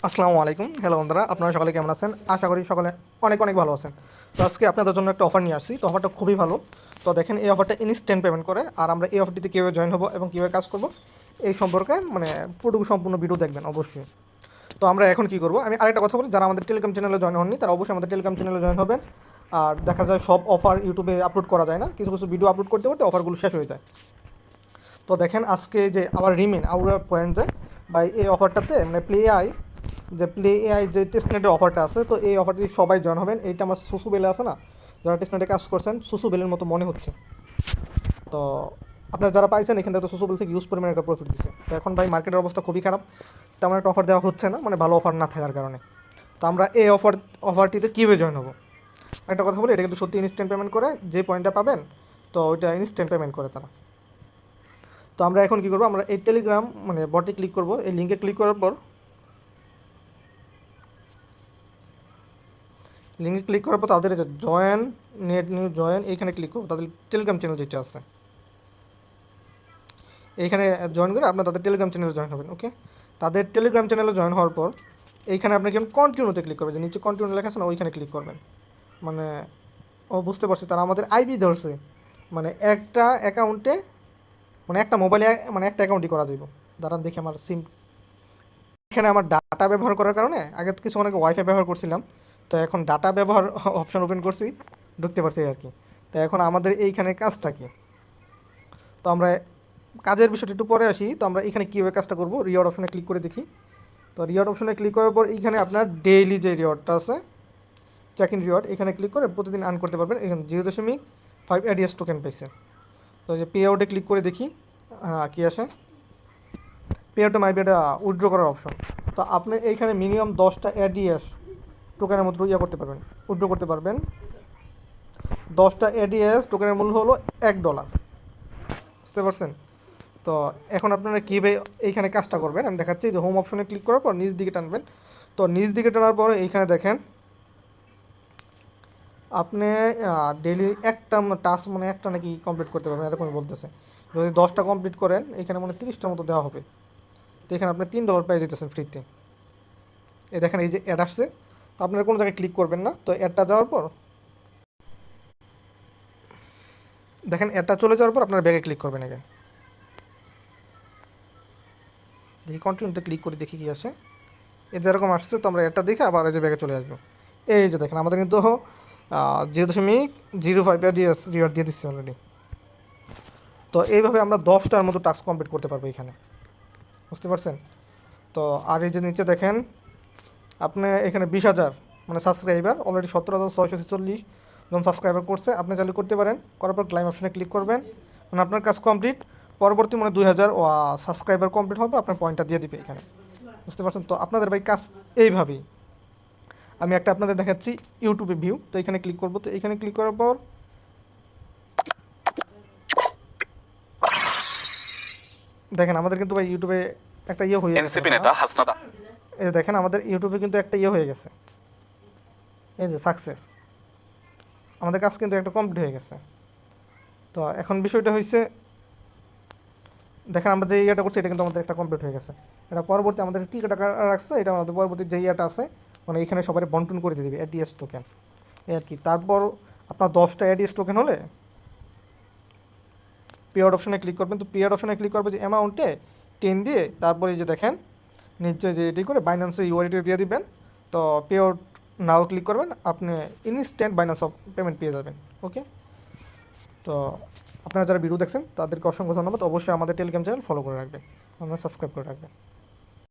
আসসালামু আলাইকুম। হ্যালো বন্ধুরা, আপনারা সকলে কেমন আছেন? আশা করি সকলে অনেক অনেক ভালো আছেন। তো আজকে আপনাদের জন্য একটা অফার নিয়ে আসছি। তো অফারটা খুবই ভালো। তো দেখেন, এই অফারটা ইনস্ট্যান্ট পেমেন্ট করে। আর আমরা এই অফারটিতে কীভাবে জয়েন হবো এবং কীভাবে কাজ করব এই সম্পর্কে পুরোটুকু সম্পূর্ণ ভিডিও দেখবেন অবশ্যই। তো আমরা এখন কী করব, আমি আরেকটা কথা বলি, যারা আমাদের টেলিগ্রাম চ্যানেলে জয়েন হননি তারা অবশ্যই আমাদের টেলিগ্রাম চ্যানেলে জয়েন হবেন। আর দেখা যায় সব অফার ইউটিউবে আপলোড করা যায় না, কিছু কিছু ভিডিও আপলোড করতে করতে অফারগুলো শেষ হয়ে যায়। তো দেখেন, আজকে যে আবার রিমেন আউরার পয়েন্ট যায় বা এই অফারটাতে প্লে এআই যে টেস্টনেটের অফারটা আছে, তো এই অফারটি সবাই জয়েন হবেন। এইটা আমার সুসু বেলে আছে না, যারা টেস্টনেটে কাজ করছেন, সুসু বেলের মতো মনে হচ্ছে। তো আপনারা যারা পাইছেন এখান থেকে তো সুসু বেল থেকে ইউজ পরিমাণে একটা প্রফিট দিচ্ছে। তো এখন ভাই মার্কেটের অবস্থা খুবই খারাপ, তেমন একটা অফার দেওয়া হচ্ছে না, ভালো অফার না থাকার কারণে। তো আমরা এই অফারটিতে কীভাবে জয়েন হবো, একটা কথা বলি, এটা কিন্তু সত্যি ইনস্ট্যান্ট পেমেন্ট করে। যে পয়েন্টটা পাবেন তো ওইটা ইনস্ট্যান্ট পেমেন্ট করে তারা। তো আমরা এখন কী করবো, আমরা এই টেলিগ্রাম বটে ক্লিক করব। এই লিঙ্কে ক্লিক করার পর তাদের যে জয়েন নেট নিউ জয়েন এইখানে ক্লিক করবো। তাদের টেলিগ্রাম চ্যানেল যেটা আছে এইখানে জয়েন করে আপনার তাদের টেলিগ্রাম চ্যানেলে জয়েন হবেন। ওকে, তাদের টেলিগ্রাম চ্যানেলে জয়েন হওয়ার পর এইখানে আপনি কেমন কন্টিনিউতে ক্লিক করবেন, যে নিচে কন্টিনিউ লেখা আছে না, ওইখানে ক্লিক করবেন। মানে ও বুঝতে পারছি, তারা আমাদের আইপি ধরছে। একটা অ্যাকাউন্টে একটা মোবাইলে একটা অ্যাকাউন্টই করা যাবে। দাঁড়ান দেখি আমার সিম, এখানে আমার ডাটা ব্যবহার করার কারণে আগে কিছু অনেক ওয়াইফাই ব্যবহার করছিলাম, তো এখন ডাটা ব্যবহার অপশন ওপেন করছি, ঢুকতে পারছি আর কি। তো এখন আমাদের এইখানে কাজটা কি, তো আমরা কাজের বিষয়টা একটু পরে আসি। তো আমরা এখানে কীভাবে কাজটা করবো, রিওয়ার্ড অপশনে ক্লিক করে দেখি। তো রিওয়ার্ড অপশনে ক্লিক করার পর এইখানে আপনার ডেইলি যে রিওয়ার্ডটা আছে, চেক ইন রিওয়ার্ড, এখানে ক্লিক করে প্রতিদিন আর্ন করতে পারবেন। এখানে 0.5 এডিএস টোকেন পাইছে। তো যে পে আউটে ক্লিক করে দেখি কী আসে। পে আউটে মাইবি এটা উইথড্র করার অপশন। তো আপনি এইখানে মিনিমাম 10টা এডিএস টোকেনের মধ্যে করতে পারবেন, উইথড্র করতে পারবেন। 10টা এডিএস টোকেনের মূল্য হলো $1, বুঝতে পারছেন? তো এখন আপনারা কীভাবে এইখানে কাজটা করবেন আমি দেখাচ্ছি। যে হোম অপশনে ক্লিক করার পর নিচ দিকে টানবেন। তো নিচ দিকে টানার পরে এইখানে দেখেন আপনি ডেইলি একটা টাস্ক একটা নাকি কমপ্লিট করতে পারবেন, এরকমই বলতেছে। যদি 10টা কমপ্লিট করেন এখানে 30টার মতো দেওয়া হবে। তো এখানে আপনি $3 পেয়ে যেতেছেন ফ্রিতে। এই দেখেন, এই যে অ্যাড আসছে, তো আপনারা কোনো জায়গায় ক্লিক করবেন না। তো অ্যাডটা যাওয়ার পর দেখেন, অ্যাডটা চলে যাওয়ার পর আপনারা ব্যাগে ক্লিক করবেন। আগে দেখি কন্টিনিউতে ক্লিক করে দেখি কী আসে। এতে এরকম আসছে, তো আমরা অ্যাডটা দেখে আবার এই যে ব্যাগে চলে আসবো। এই যে দেখেন, আমাদের কিন্তু 0.05 রিওয়ার্ড দিয়ে দিচ্ছি অলরেডি। তো এইভাবে আমরা 10টার মতো টাস্ক কমপ্লিট করতে পারবো এখানে, বুঝতে পারছেন? তো আর এই যে নিচে দেখেন, আপনি এখানে 20,000 সাবস্ক্রাইবার অলরেডি 17,646 জন সাবস্ক্রাইবার করছে। আপনি চালু করতে পারেন, করার পর ক্লাইম অপশনে ক্লিক করবেন, আপনার কাজ কমপ্লিট। পরবর্তী 2,000 সাবস্ক্রাইবার কমপ্লিট হবে, আপনার পয়েন্টটা দিয়ে দিবে এখানে, বুঝতে পারছেন? তো আপনাদের ভাই কাজ এইভাবেই। আমি একটা আপনাদের দেখাচ্ছি ইউটিউবে ভিউ। তো এখানে ক্লিক করবো। তো এখানে ক্লিক করার পর দেখেন আমাদের কিন্তু ভাই ইউটিউবে একটা হয়ে গেছে। এই যে দেখেন, আমাদের ইউটিউবে কিন্তু একটা হয়ে গেছে, এই যে সাকসেস, আমাদের কাজ কিন্তু একটা কমপ্লিট হয়ে গেছে। তো এখন বিষয়টা হয়েছে, দেখেন আমরা যে করছি এটা কিন্তু আমাদের একটা কমপ্লিট হয়ে গেছে। এটা পরবর্তী আমাদের টিকিট টাকা রাখছে, এটা আমাদের পরবর্তী যে আছে এখানে সবাই বন্টন করে দিয়ে দেবে এডিএস টোকেন, এই আর কি। তারপর আপনার 10টা এডিএস টোকেন হলে পে আউট অপশনে ক্লিক করবেন। তো পে আউট অপশনে ক্লিক করবে, যে অ্যামাউন্টে 10 দিয়ে তারপরে যে দেখেন নিচে যে এটি করে বাইন্যান্সে ইউআইডি দিয়ে দিবেন। তো পে আউট নাও ক্লিক করবেন, আপনি ইনস্ট্যান্ট বাইন্যান্স পেমেন্ট পেয়ে যাবেন। ওকে, তো আপনারা যারা ভিডিও দেখছেন তাদেরকে অসংখ্য ধন্যবাদ। অবশ্যই আমাদের টেলিগ্রাম চ্যানেল ফলো করে রাখবেন, সাবস্ক্রাইব করে রাখবেন।